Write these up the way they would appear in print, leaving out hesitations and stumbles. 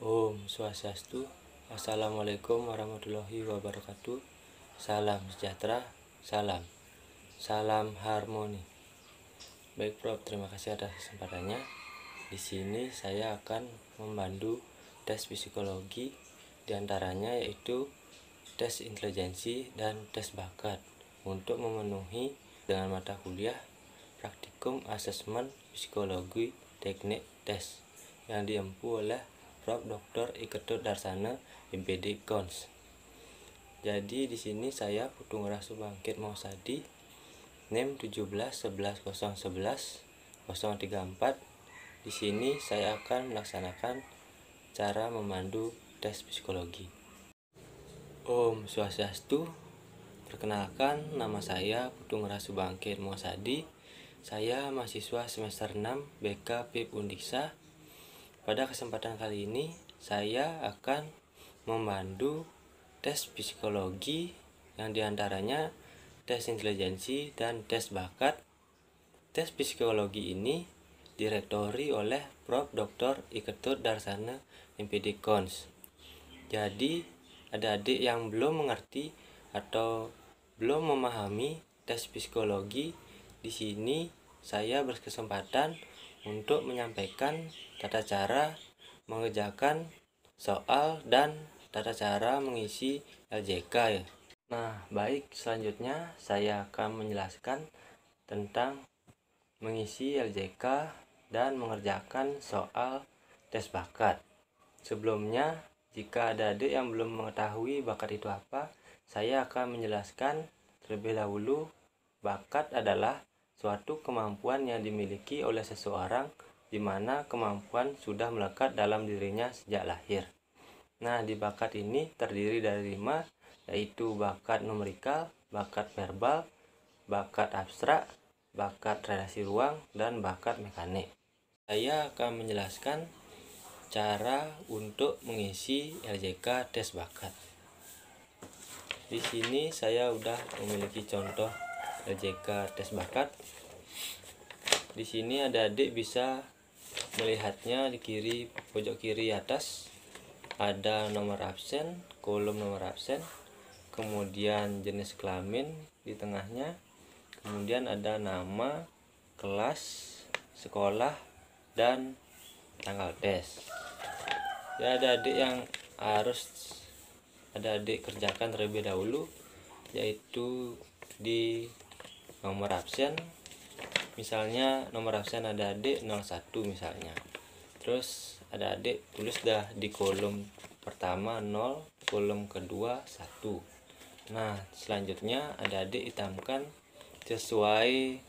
Om Swastiastu. Assalamualaikum warahmatullahi wabarakatuh. Salam sejahtera, salam harmoni. Baik Prof, terima kasih atas kesempatannya. Di sini saya akan membantu tes psikologi, diantaranya yaitu tes intelijensi dan tes bakat untuk memenuhi dengan mata kuliah praktikum asesmen psikologi teknik tes yang diempu oleh Prof. Dr. Iketut Darsana, MPD Kons. Jadi di sini saya Putu Ngerasu Bangkit Mausadi, NIM 17 11 011 034. Di sini saya akan melaksanakan cara memandu tes psikologi. Om Swastiastu. Perkenalkan, nama saya Putu Ngerasu Bangkit Mausadi. Saya mahasiswa semester 6 BK PIP Undiksa. Pada kesempatan kali ini saya akan memandu tes psikologi yang diantaranya tes intelijensi dan tes bakat. Tes psikologi ini direktori oleh Prof. Dr. Iketut Darsana, MPD Kons. Jadi adik-adik yang belum mengerti atau belum memahami tes psikologi, di sini saya berkesempatan untuk menyampaikan tata cara mengerjakan soal dan tata cara mengisi LJK ya. Nah, baik, selanjutnya saya akan menjelaskan tentang mengisi LJK dan mengerjakan soal tes bakat. Sebelumnya, jika ada adik yang belum mengetahui bakat itu apa, saya akan menjelaskan terlebih dahulu. Bakat adalah suatu kemampuan yang dimiliki oleh seseorang di mana kemampuan sudah melekat dalam dirinya sejak lahir. Nah, di bakat ini terdiri dari 5, yaitu bakat numerikal, bakat verbal, bakat abstrak, bakat relasi ruang, dan bakat mekanik. Saya akan menjelaskan cara untuk mengisi LJK tes bakat. Di sini saya sudah memiliki contoh LJK tes bakat. Di sini adik-adik bisa melihatnya di pojok kiri atas ada nomor absen, kolom nomor absen, kemudian jenis kelamin di tengahnya, kemudian ada nama, kelas, sekolah, dan tanggal tes. Ya, adik-adik yang harus adik-adik kerjakan terlebih dahulu, yaitu di nomor absen. Misalnya nomor absen ada adik 01 misalnya. Terus ada adik tulis dah di kolom pertama 0, kolom kedua 1. Nah, selanjutnya ada adik hitamkan sesuai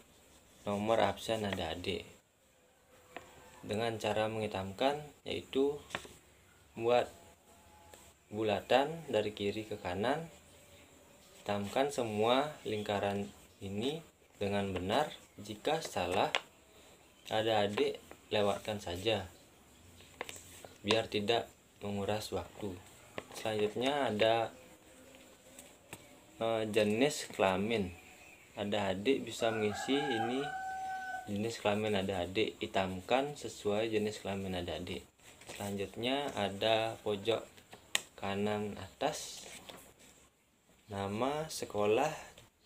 nomor absen ada adik. Dengan cara menghitamkan yaitu buat bulatan dari kiri ke kanan. Hitamkan semua lingkaran ini dengan benar. Jika salah, adik-adik lewatkan saja biar tidak menguras waktu. Selanjutnya ada jenis kelamin. Adik-adik bisa mengisi ini jenis kelamin adik-adik, hitamkan sesuai jenis kelamin adik-adik. Selanjutnya ada pojok kanan atas nama, sekolah,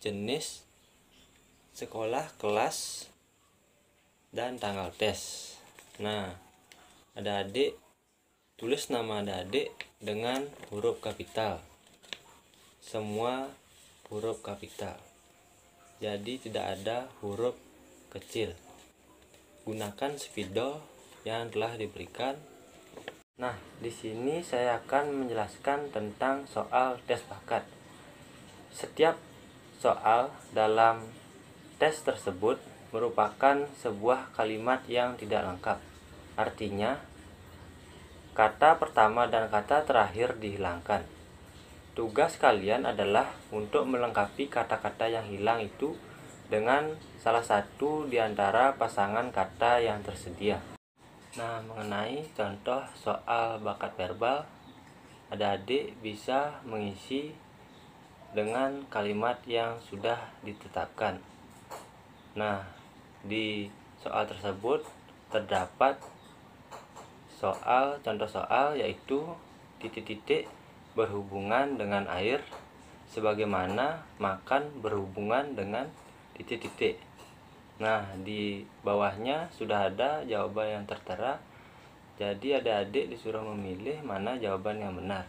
jenis sekolah, kelas, dan tanggal tes. Nah, adik-adik tulis nama adik-adik dengan huruf kapital, semua huruf kapital, jadi tidak ada huruf kecil. Gunakan spidol yang telah diberikan. Nah, di sini saya akan menjelaskan tentang soal tes bakat. Setiap soal dalam tes tersebut merupakan sebuah kalimat yang tidak lengkap. Artinya, kata pertama dan kata terakhir dihilangkan. Tugas kalian adalah untuk melengkapi kata-kata yang hilang itu dengan salah satu di antara pasangan kata yang tersedia. Nah, mengenai contoh soal bakat verbal, adik-adik bisa mengisi dengan kalimat yang sudah ditetapkan. Nah, di soal tersebut terdapat contoh soal yaitu titik-titik berhubungan dengan air sebagaimana makan berhubungan dengan titik-titik. Nah, di bawahnya sudah ada jawaban yang tertera. Jadi adik-adik disuruh memilih mana jawaban yang benar.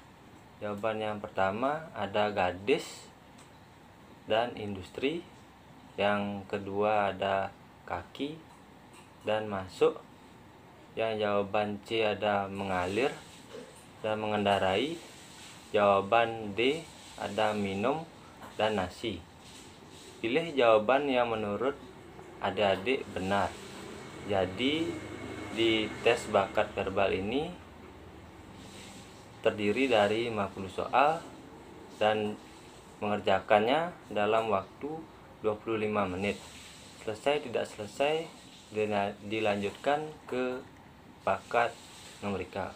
Jawaban yang pertama ada gadis dan industri. Yang kedua ada kaki dan masuk. Yang jawaban C ada mengalir dan mengendarai. Jawaban D ada minum dan nasi. Pilih jawaban yang menurut adik-adik benar. Jadi di tes bakat verbal ini terdiri dari 50 soal dan mengerjakannya dalam waktu 25 menit. Selesai tidak selesai dilanjutkan ke bakat numerikal.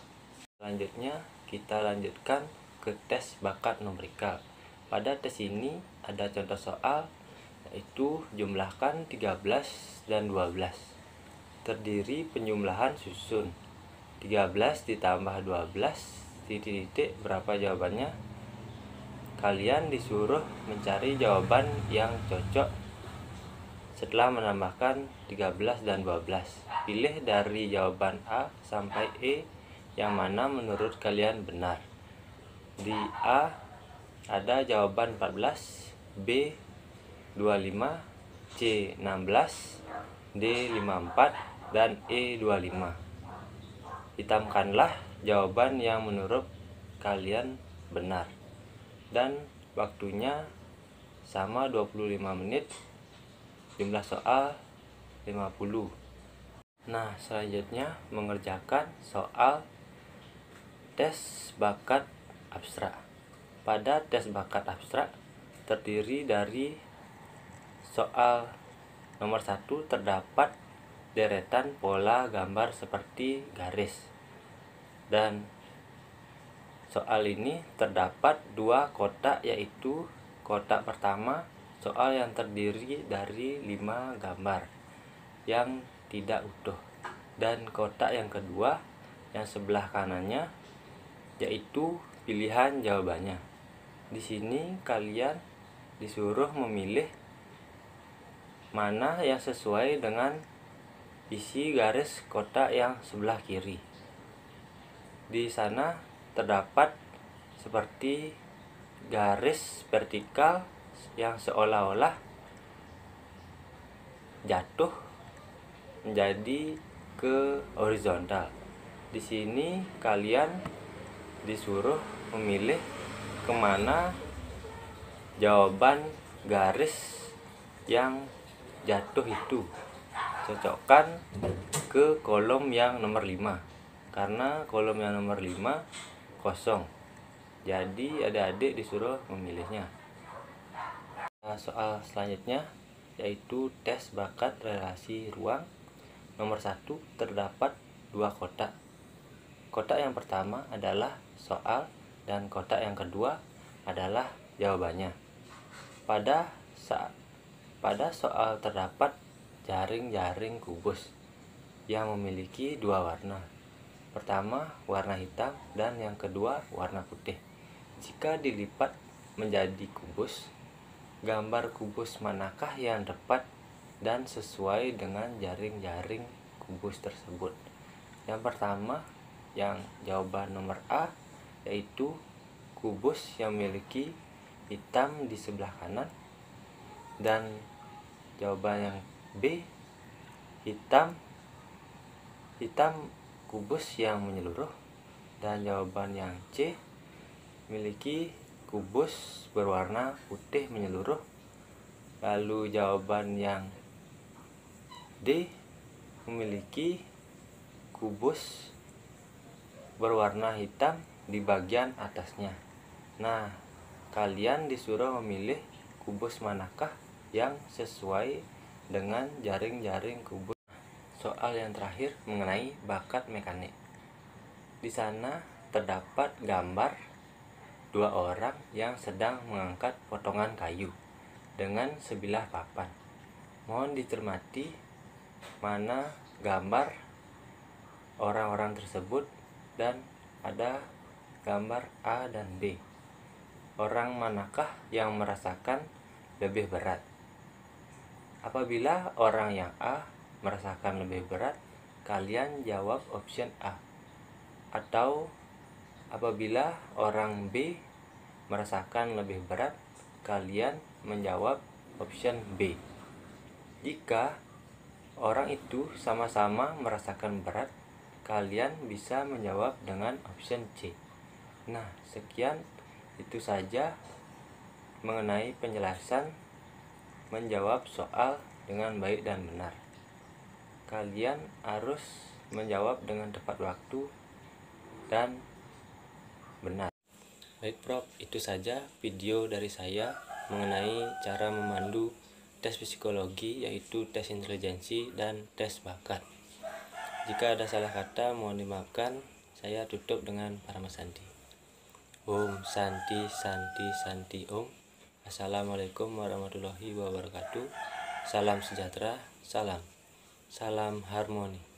Selanjutnya kita lanjutkan ke tes bakat numerikal. Pada tes ini ada contoh soal yaitu jumlahkan 13 dan 12. Terdiri penjumlahan susun. 13 ditambah 12 titik-titik berapa jawabannya? Kalian disuruh mencari jawaban yang cocok setelah menambahkan 13 dan 12. Pilih dari jawaban A sampai E yang mana menurut kalian benar. Di A ada jawaban 14, B 25, C 16, D 54, dan E 25. Hitamkanlah jawaban yang menurut kalian benar. Dan waktunya sama 25 menit. Jumlah soal 50. Nah, selanjutnya mengerjakan soal tes bakat abstrak. Pada tes bakat abstrak terdiri dari soal nomor 1 terdapat deretan pola gambar seperti garis. Dan soal ini terdapat dua kotak, yaitu kotak pertama soal yang terdiri dari 5 gambar yang tidak utuh, dan kotak yang kedua yang sebelah kanannya yaitu pilihan jawabannya. Di sini kalian disuruh memilih mana yang sesuai dengan isi garis kotak yang sebelah kiri. Di sana terdapat seperti garis vertikal yang seolah-olah jatuh menjadi ke horizontal. Di sini kalian disuruh memilih kemana jawaban garis yang jatuh itu. Cocokkan ke kolom yang nomor 5, karena kolom yang nomor 5 kosong. Jadi adik-adik disuruh memilihnya. Soal selanjutnya yaitu tes bakat relasi ruang. Nomor 1 terdapat 2 kotak. Kotak yang pertama adalah soal dan kotak yang kedua adalah jawabannya. Pada soal terdapat jaring-jaring kubus yang memiliki 2 warna. Pertama warna hitam dan yang kedua warna putih. Jika dilipat menjadi kubus, gambar kubus manakah yang tepat dan sesuai dengan jaring-jaring kubus tersebut? Yang pertama, yang jawaban nomor A, yaitu kubus yang memiliki hitam di sebelah kanan, dan jawaban yang B, hitam kubus yang menyeluruh, dan jawaban yang C, memiliki kubus berwarna putih menyeluruh. Lalu jawaban yang D, memiliki kubus berwarna hitam di bagian atasnya. Nah, kalian disuruh memilih kubus manakah yang sesuai dengan jaring-jaring kubus. Soal yang terakhir mengenai bakat mekanik. Di sana terdapat gambar 2 orang yang sedang mengangkat potongan kayu dengan sebilah papan. Mohon dicermati mana gambar orang-orang tersebut dan ada gambar A dan B. Orang manakah yang merasakan lebih berat? Apabila orang yang A merasakan lebih berat, kalian jawab option A. Atau apabila orang B merasakan lebih berat, kalian menjawab option B. Jika orang itu sama-sama merasakan berat, kalian bisa menjawab dengan option C. Nah, sekian itu saja mengenai penjelasan menjawab soal dengan baik dan benar. Kalian harus menjawab dengan tepat waktu dan benar. Baik Prof, itu saja video dari saya mengenai cara memandu tes psikologi, yaitu tes intelijensi dan tes bakat. Jika ada salah kata mohon dimaafkan. Saya tutup dengan Parama Santi. Om Santi Santi Santi Om. Assalamualaikum warahmatullahi wabarakatuh. Salam sejahtera, salam harmoni.